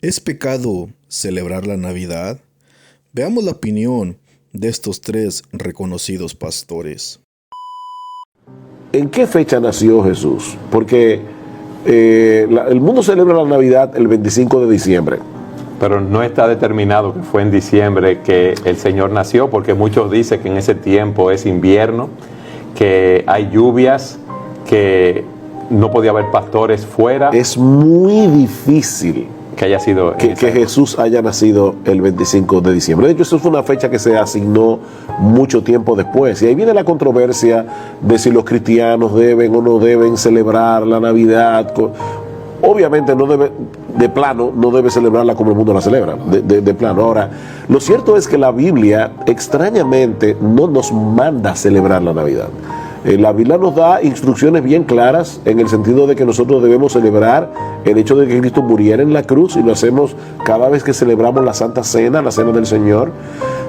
¿Es pecado celebrar la Navidad? Veamos la opinión de estos tres reconocidos pastores. ¿En qué fecha nació Jesús? Porque el mundo celebra la Navidad el 25 de diciembre. Pero no está determinado que fue en diciembre que el Señor nació, porque muchos dicen que en ese tiempo es invierno, que hay lluvias, que no podía haber pastores fuera. Es muy difícil que haya sido que Jesús haya nacido el 25 de diciembre. De hecho, eso fue una fecha que se asignó mucho tiempo después. Y ahí viene la controversia de si los cristianos deben o no deben celebrar la Navidad. Obviamente no debe, de plano, no debe celebrarla como el mundo la celebra, de plano. Ahora, lo cierto es que la Biblia, extrañamente, no nos manda a celebrar la Navidad. La Biblia nos da instrucciones bien claras en el sentido de que nosotros debemos celebrar el hecho de que Cristo muriera en la cruz, y lo hacemos cada vez que celebramos la Santa Cena, la Cena del Señor.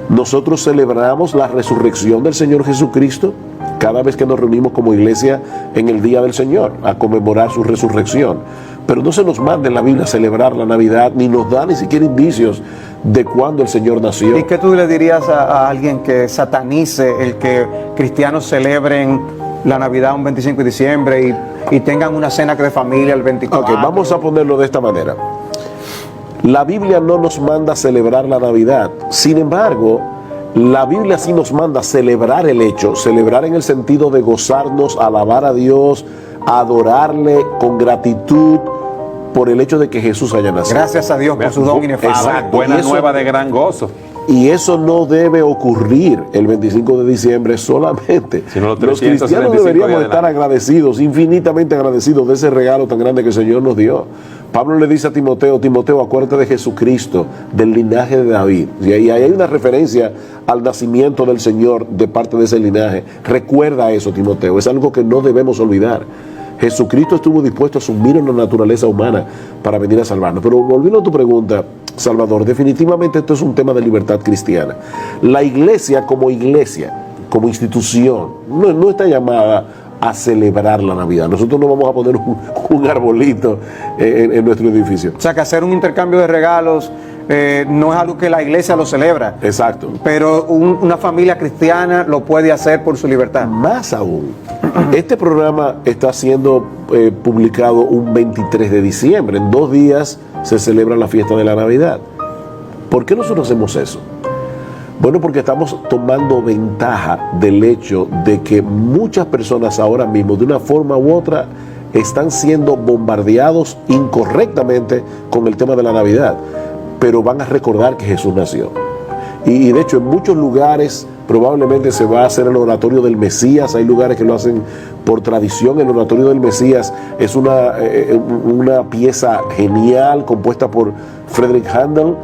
Nosotros celebramos la resurrección del Señor Jesucristo cada vez que nos reunimos como iglesia en el Día del Señor a conmemorar su resurrección. Pero no se nos manda en la Biblia a celebrar la Navidad, ni nos da ni siquiera indicios de cuándo el Señor nació. ¿Y qué tú le dirías a alguien que satanice el que cristianos celebren la Navidad un 25 de diciembre y tengan una cena de familia el 24? Ok, vamos a ponerlo de esta manera. La Biblia no nos manda a celebrar la Navidad. Sin embargo, la Biblia sí nos manda a celebrar el hecho, celebrar en el sentido de gozarnos, alabar a Dios, adorarle con gratitud por el hecho de que Jesús haya nacido. Gracias a Dios por su don inefable. Exacto. Buena nueva de gran gozo. Y eso no debe ocurrir el 25 de diciembre solamente. Sino los cristianos deberíamos estar agradecidos, infinitamente agradecidos de ese regalo tan grande que el Señor nos dio. Pablo le dice a Timoteo, acuérdate de Jesucristo, del linaje de David. Y ahí hay una referencia al nacimiento del Señor de parte de ese linaje. Recuerda eso, Timoteo, es algo que no debemos olvidar. Jesucristo estuvo dispuesto a asumir una naturaleza humana para venir a salvarnos. Pero volviendo a tu pregunta, Salvador, definitivamente esto es un tema de libertad cristiana. La iglesia, como institución, no está llamada a celebrar la Navidad. Nosotros no vamos a poner un arbolito en nuestro edificio. O sea, que hacer un intercambio de regalos no es algo que la iglesia lo celebra. Exacto. Pero una familia cristiana lo puede hacer por su libertad. Más aún, este programa está siendo publicado un 23 de diciembre. En 2 días se celebra la fiesta de la Navidad. ¿Por qué nosotros hacemos eso? Bueno, porque estamos tomando ventaja del hecho de que muchas personas ahora mismo, de una forma u otra, están siendo bombardeados incorrectamente con el tema de la Navidad, pero van a recordar que Jesús nació. Y de hecho en muchos lugares probablemente se va a hacer el oratorio del Mesías. Hay lugares que lo hacen por tradición. El oratorio del Mesías es una pieza genial compuesta por Friedrich Handel,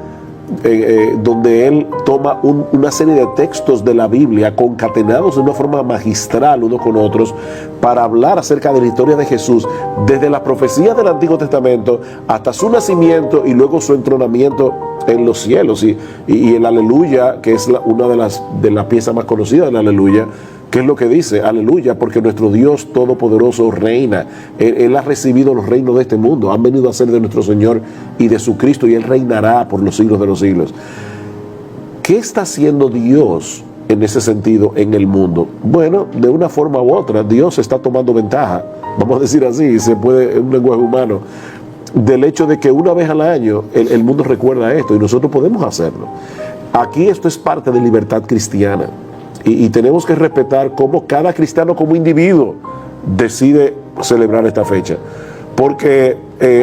donde él toma una serie de textos de la Biblia concatenados de una forma magistral unos con otros para hablar acerca de la historia de Jesús, desde las profecías del Antiguo Testamento hasta su nacimiento y luego su entronamiento en los cielos. Y el Aleluya, que es una de las piezas más conocidas del Aleluya, ¿qué es lo que dice? Aleluya, porque nuestro Dios Todopoderoso reina. Él ha recibido los reinos de este mundo. Han venido a ser de nuestro Señor y de su Cristo, y Él reinará por los siglos de los siglos. ¿Qué está haciendo Dios en ese sentido en el mundo? Bueno, de una forma u otra, Dios está tomando ventaja, vamos a decir así, se puede en un lenguaje humano, del hecho de que una vez al año el mundo recuerda esto y nosotros podemos hacerlo. Aquí esto es parte de libertad cristiana. Y tenemos que respetar cómo cada cristiano como individuo decide celebrar esta fecha. Porque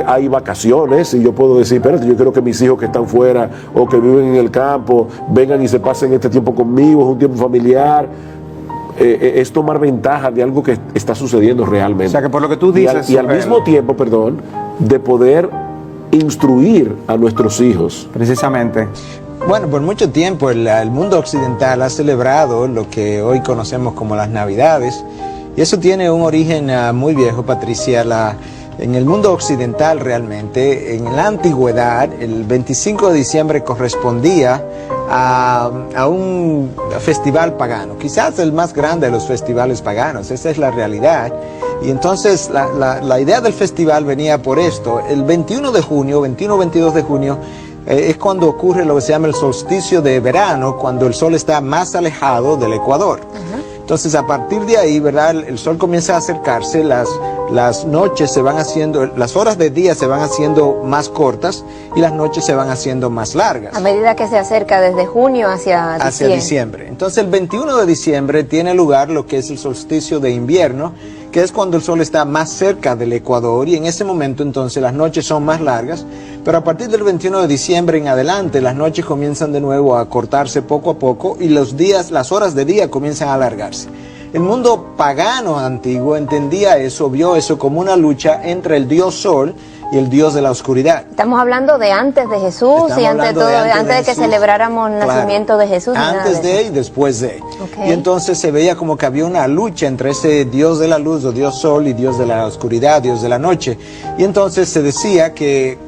hay vacaciones y yo puedo decir, espérate, yo quiero que mis hijos que están fuera o que viven en el campo vengan y se pasen este tiempo conmigo, es un tiempo familiar. Es tomar ventaja de algo que está sucediendo realmente. O sea, que por lo que tú dices... Y al mismo tiempo, de poder instruir a nuestros hijos. Precisamente. Bueno, por mucho tiempo el mundo occidental ha celebrado lo que hoy conocemos como las Navidades, y eso tiene un origen muy viejo, Patricia. En el mundo occidental realmente, en la antigüedad, el 25 de diciembre correspondía a un festival pagano, quizás el más grande de los festivales paganos, esa es la realidad. Y entonces la idea del festival venía por esto. El 21 de junio, 21-22 de junio, es cuando ocurre lo que se llama el solsticio de verano, cuando el sol está más alejado del ecuador. Entonces, a partir de ahí, ¿verdad? El sol comienza a acercarse, las noches se van haciendo, las horas de día se van haciendo más cortas y las noches se van haciendo más largas. A medida que se acerca desde junio hacia diciembre. Entonces, el 21 de diciembre tiene lugar lo que es el solsticio de invierno, que es cuando el sol está más cerca del ecuador, y en ese momento entonces las noches son más largas, pero a partir del 21 de diciembre en adelante las noches comienzan de nuevo a cortarse poco a poco y los días, las horas de día comienzan a alargarse. El mundo pagano antiguo entendía eso, vio eso como una lucha entre el dios Sol y el dios de la oscuridad. Estamos hablando de antes de Jesús y antes de que celebráramos el nacimiento de Jesús. Antes de y después de. Okay. Y entonces se veía como que había una lucha entre ese dios de la luz o dios Sol y dios de la oscuridad, dios de la noche. Y entonces se decía que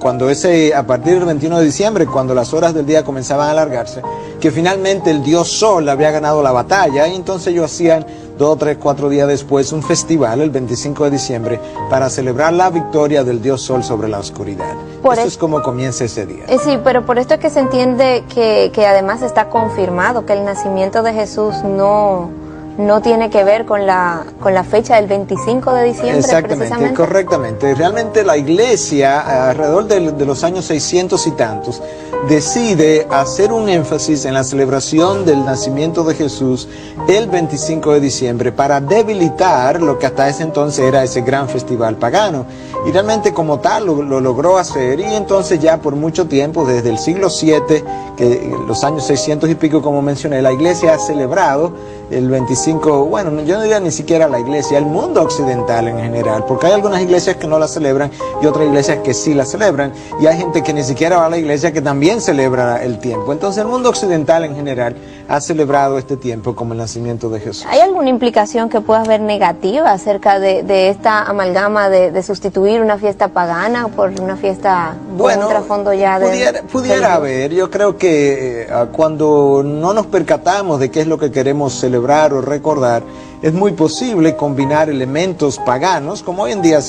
a partir del 21 de diciembre, cuando las horas del día comenzaban a alargarse, que finalmente el dios Sol había ganado la batalla, y entonces ellos hacían 2, 3, 4 días después un festival, el 25 de diciembre, para celebrar la victoria del dios Sol sobre la oscuridad. Esto es como comienza ese día. Sí, pero por esto es que se entiende que además está confirmado que el nacimiento de Jesús no tiene que ver con la fecha del 25 de diciembre. Exactamente, correctamente. Realmente la iglesia, alrededor de los años 600 y tantos, decide hacer un énfasis en la celebración del nacimiento de Jesús el 25 de diciembre para debilitar lo que hasta ese entonces era ese gran festival pagano. Y realmente como tal lo logró hacer, y entonces ya por mucho tiempo, desde el siglo VII, que los años 600 y pico como mencioné, la iglesia ha celebrado el 25, bueno, yo no diría ni siquiera la iglesia, el mundo occidental en general, porque hay algunas iglesias que no la celebran y otras iglesias que sí la celebran, y hay gente que ni siquiera va a la iglesia que también celebra el tiempo. Entonces el mundo occidental en general ha celebrado este tiempo como el nacimiento de Jesús. ¿Hay alguna implicación que puedas ver negativa acerca de esta amalgama de sustituir una fiesta pagana por una fiesta con un trasfondo ya de... Pudiera haber. Yo creo que cuando no nos percatamos de qué es lo que queremos celebrar o recordar, es muy posible combinar elementos paganos, como hoy en día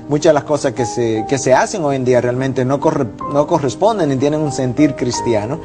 muchas de las cosas que se hacen hoy en día realmente no corresponden ni tienen un sentir cristiano.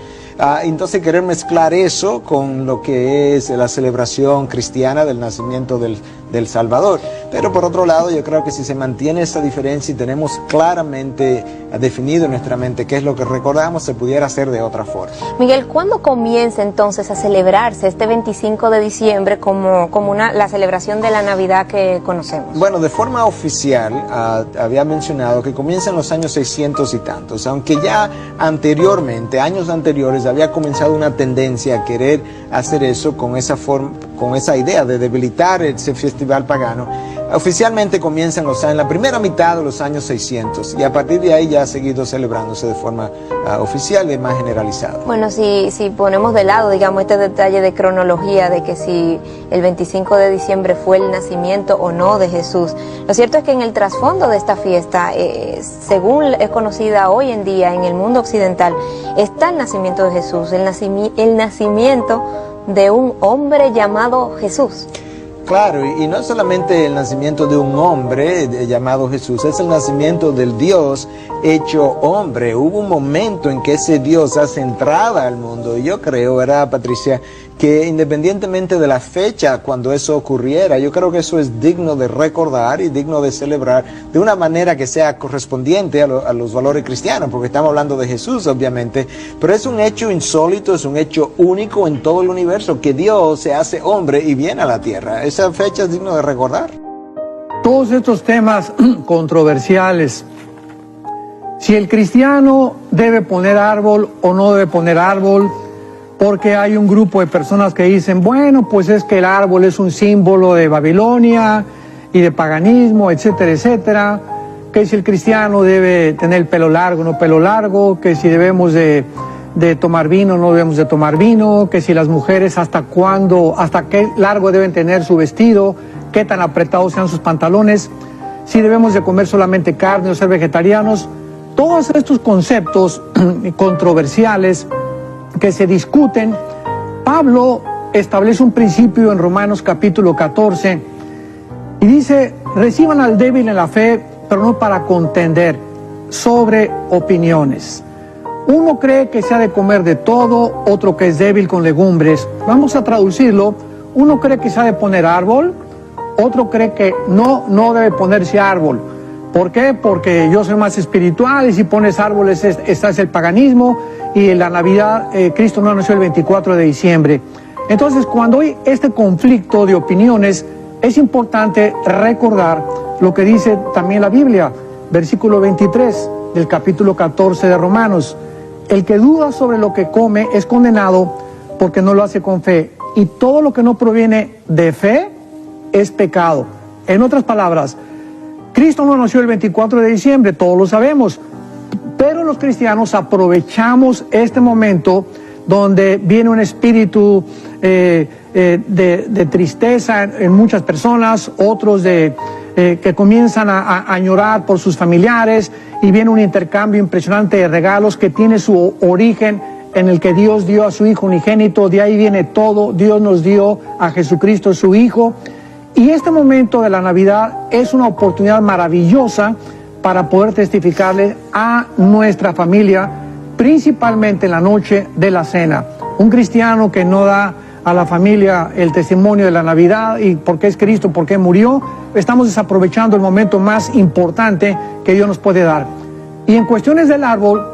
Entonces querer mezclar eso con lo que es la celebración cristiana del nacimiento del Salvador. Pero por otro lado, yo creo que si se mantiene esa diferencia y tenemos claramente definido en nuestra mente qué es lo que recordamos, se pudiera hacer de otra forma. Miguel, ¿cuándo comienza entonces a celebrarse este 25 de diciembre como la celebración de la Navidad que conocemos? Bueno, de forma oficial, había mencionado que comienza en los años 600 y tantos, aunque ya anteriormente, años anteriores, había comenzado una tendencia a querer hacer eso con esa idea de debilitar ese festival pagano. Oficialmente comienza en la primera mitad de los años 600 y a partir de ahí ya ha seguido celebrándose de forma oficial y más generalizada. Bueno, si ponemos de lado, digamos, este detalle de cronología de que si el 25 de diciembre fue el nacimiento o no de Jesús, lo cierto es que en el trasfondo de esta fiesta, según es conocida hoy en día en el mundo occidental, está el nacimiento de Jesús, el nacimiento de un hombre llamado Jesús. Claro, y no es solamente el nacimiento de un hombre llamado Jesús, es el nacimiento del Dios hecho hombre. Hubo un momento en que ese Dios hace entrada al mundo, y yo creo, ¿verdad, Patricia?, que independientemente de la fecha cuando eso ocurriera, yo creo que eso es digno de recordar y digno de celebrar de una manera que sea correspondiente a los valores cristianos, porque estamos hablando de Jesús, obviamente, pero es un hecho insólito, es un hecho único en todo el universo, que Dios se hace hombre y viene a la tierra. Esa fecha es digno de recordar. Todos estos temas controversiales, si el cristiano debe poner árbol o no debe poner árbol, porque hay un grupo de personas que dicen, bueno, pues es que el árbol es un símbolo de Babilonia y de paganismo, etcétera, etcétera, que si el cristiano debe tener el pelo largo o no pelo largo, que si debemos de tomar vino o no debemos de tomar vino, que si las mujeres hasta qué largo deben tener su vestido, qué tan apretados sean sus pantalones, si debemos de comer solamente carne o ser vegetarianos. Todos estos conceptos controversiales que se discuten, Pablo establece un principio en Romanos capítulo 14 y dice: reciban al débil en la fe, pero no para contender sobre opiniones. Uno cree que se ha de comer de todo, otro que es débil con legumbres. Vamos a traducirlo. Uno cree que se ha de poner árbol, otro cree que no debe ponerse árbol. ¿Por qué? Porque yo soy más espiritual y si pones árboles estás el paganismo y en la Navidad Cristo no nació el 24 de diciembre. Entonces, cuando hay este conflicto de opiniones, es importante recordar lo que dice también la Biblia, versículo 23 del capítulo 14 de Romanos. El que duda sobre lo que come es condenado porque no lo hace con fe. Y todo lo que no proviene de fe es pecado. En otras palabras, Cristo no nació el 24 de diciembre, todos lo sabemos. Pero los cristianos aprovechamos este momento donde viene un espíritu de tristeza en muchas personas, otros que comienzan a llorar por sus familiares, y viene un intercambio impresionante de regalos que tiene su origen en el que Dios dio a su Hijo unigénito. De ahí viene todo. Dios nos dio a Jesucristo su Hijo, y este momento de la Navidad es una oportunidad maravillosa para poder testificarle a nuestra familia, principalmente en la noche de la cena. Un cristiano que no da a la familia el testimonio de la Navidad y por qué es Cristo, por qué murió, estamos desaprovechando el momento más importante que Dios nos puede dar. Y en cuestiones del árbol,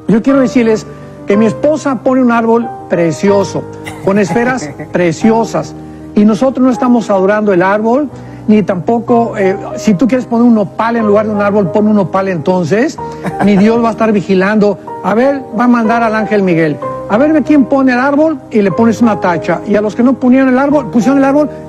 yo quiero decirles que mi esposa pone un árbol precioso, con esferas preciosas, y nosotros no estamos adorando el árbol, ni tampoco, si tú quieres poner un nopal en lugar de un árbol, pon un nopal entonces, ni Dios va a estar vigilando. A ver, va a mandar al ángel Miguel, a ver de quién pone el árbol, y le pones una tacha, y a los que no pusieron el árbol,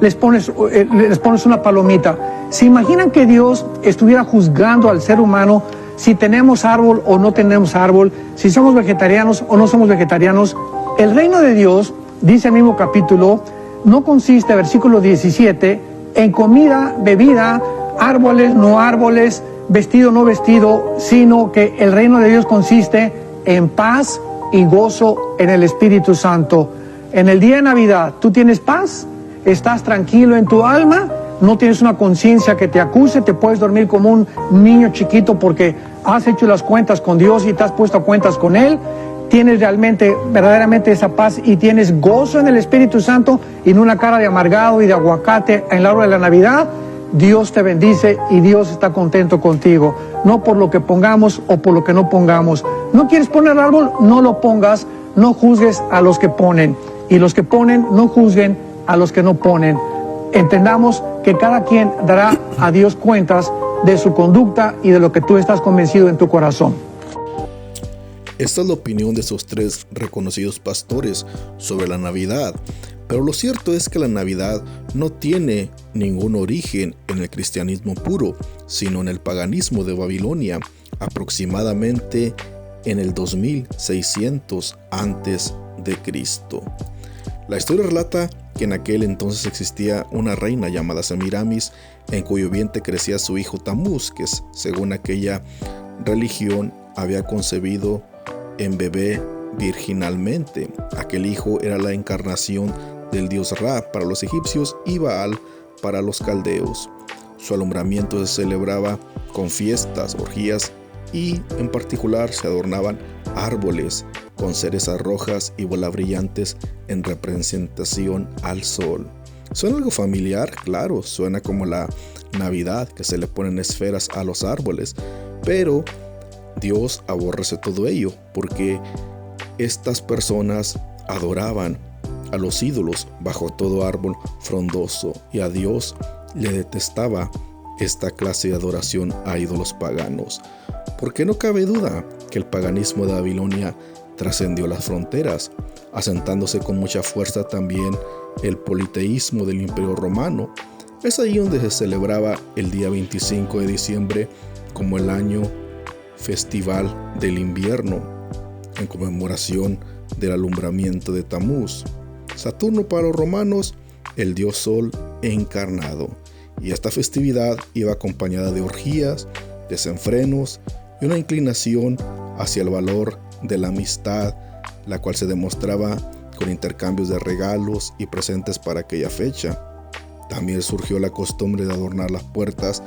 les pones una palomita. ¿Se imaginan que Dios estuviera juzgando al ser humano si tenemos árbol o no tenemos árbol, si somos vegetarianos o no somos vegetarianos? El reino de Dios, dice el mismo capítulo, no consiste, versículo 17, en comida, bebida, árboles, no árboles, vestido, no vestido, sino que el reino de Dios consiste en paz y gozo en el Espíritu Santo. En el día de Navidad, ¿tú tienes paz? ¿Estás tranquilo en tu alma? ¿No tienes una conciencia que te acuse? ¿Te puedes dormir como un niño chiquito porque has hecho las cuentas con Dios y te has puesto a cuentas con Él? ¿Tienes realmente, verdaderamente esa paz y tienes gozo en el Espíritu Santo y no una cara de amargado y de aguacate en la hora de la Navidad? Dios te bendice y Dios está contento contigo, no por lo que pongamos o por lo que no pongamos. ¿No quieres poner árbol? No lo pongas. No juzgues a los que ponen, y los que ponen no juzguen a los que no ponen. Entendamos que cada quien dará a Dios cuentas de su conducta y de lo que tú estás convencido en tu corazón. Esta es la opinión de esos tres reconocidos pastores sobre la Navidad, pero lo cierto es que la Navidad no tiene ningún origen en el cristianismo puro, sino en el paganismo de Babilonia, aproximadamente en el 2600 antes de Cristo. La historia relata que en aquel entonces existía una reina llamada Semiramis, en cuyo vientre crecía su hijo Tamuz, que según aquella religión había concebido en bebé virginalmente. Aquel hijo era la encarnación del dios Ra para los egipcios y Baal para los caldeos. Su alumbramiento se celebraba con fiestas, orgías, y en particular se adornaban árboles con cerezas rojas y bolas brillantes en representación al sol. ¿Suena algo familiar? Claro, suena como la Navidad, que se le ponen esferas a los árboles, pero Dios aborrece todo ello, porque estas personas adoraban a los ídolos bajo todo árbol frondoso, y a Dios le detestaba esta clase de adoración a ídolos paganos. Porque no cabe duda que el paganismo de Babilonia trascendió las fronteras, asentándose con mucha fuerza también el politeísmo del Imperio Romano. Es ahí donde se celebraba el día 25 de diciembre como el año festival del invierno, en conmemoración del alumbramiento de Tamuz. Saturno para los romanos, el dios Sol encarnado. Y esta festividad iba acompañada de orgías, desenfrenos y una inclinación hacia el valor de la amistad la cual se demostraba con intercambios de regalos y presentes para aquella fecha. También surgió la costumbre de adornar las puertas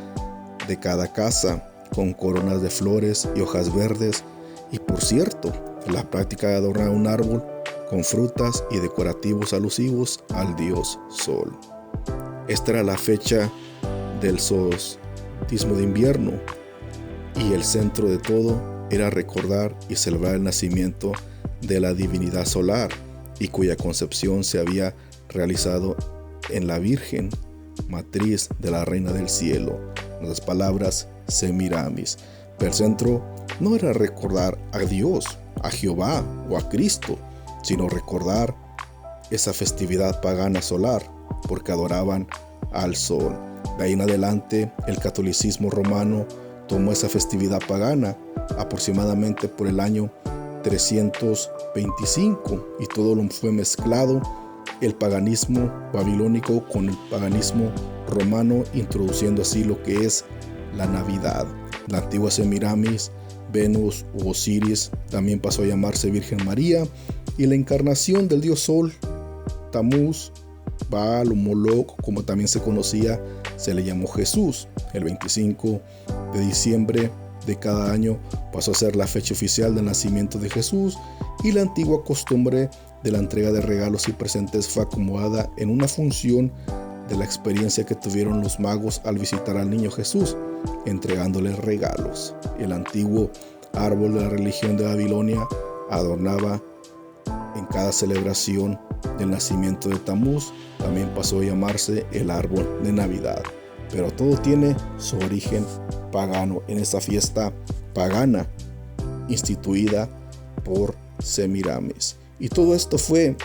de cada casa con coronas de flores y hojas verdes, y por cierto, la práctica de adornar un árbol con frutas y decorativos alusivos al dios Sol. Esta era la fecha del solsticio de invierno, y el centro de todo era recordar y celebrar el nacimiento de la divinidad solar, y cuya concepción se había realizado en la Virgen, matriz de la Reina del Cielo. En otras palabras, Semiramis. Pero el centro no era recordar a Dios, a Jehová o a Cristo, sino recordar esa festividad pagana solar, porque adoraban al sol. De ahí en adelante, el catolicismo romano tomó esa festividad pagana aproximadamente por el año 325, y todo lo fue mezclado, el paganismo babilónico con el paganismo romano, introduciendo así lo que es la Navidad. La antigua Semiramis, Venus u Osiris, también pasó a llamarse Virgen María, y la encarnación del dios Sol, Tamuz, Baal o Moloch, como también se conocía, se le llamó Jesús. El 25 de diciembre de cada año pasó a ser la fecha oficial del nacimiento de Jesús, y la antigua costumbre de la entrega de regalos y presentes fue acomodada en una función de la experiencia que tuvieron los magos al visitar al niño Jesús, entregándoles regalos. El antiguo árbol de la religión de Babilonia adornaba en cada celebración del nacimiento de Tamuz, también pasó a llamarse el árbol de Navidad. Pero todo tiene su origen pagano en esa fiesta pagana instituida por Semiramis. Y todo esto fue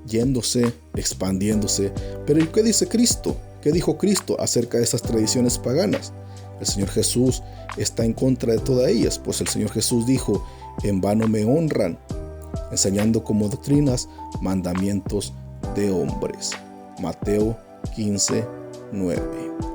yéndose, expandiéndose. Pero ¿qué dice Cristo? ¿Qué dijo Cristo acerca de esas tradiciones paganas? El Señor Jesús está en contra de todas ellas, pues el Señor Jesús dijo: en vano me honran, enseñando como doctrinas mandamientos de hombres. Mateo 15:9.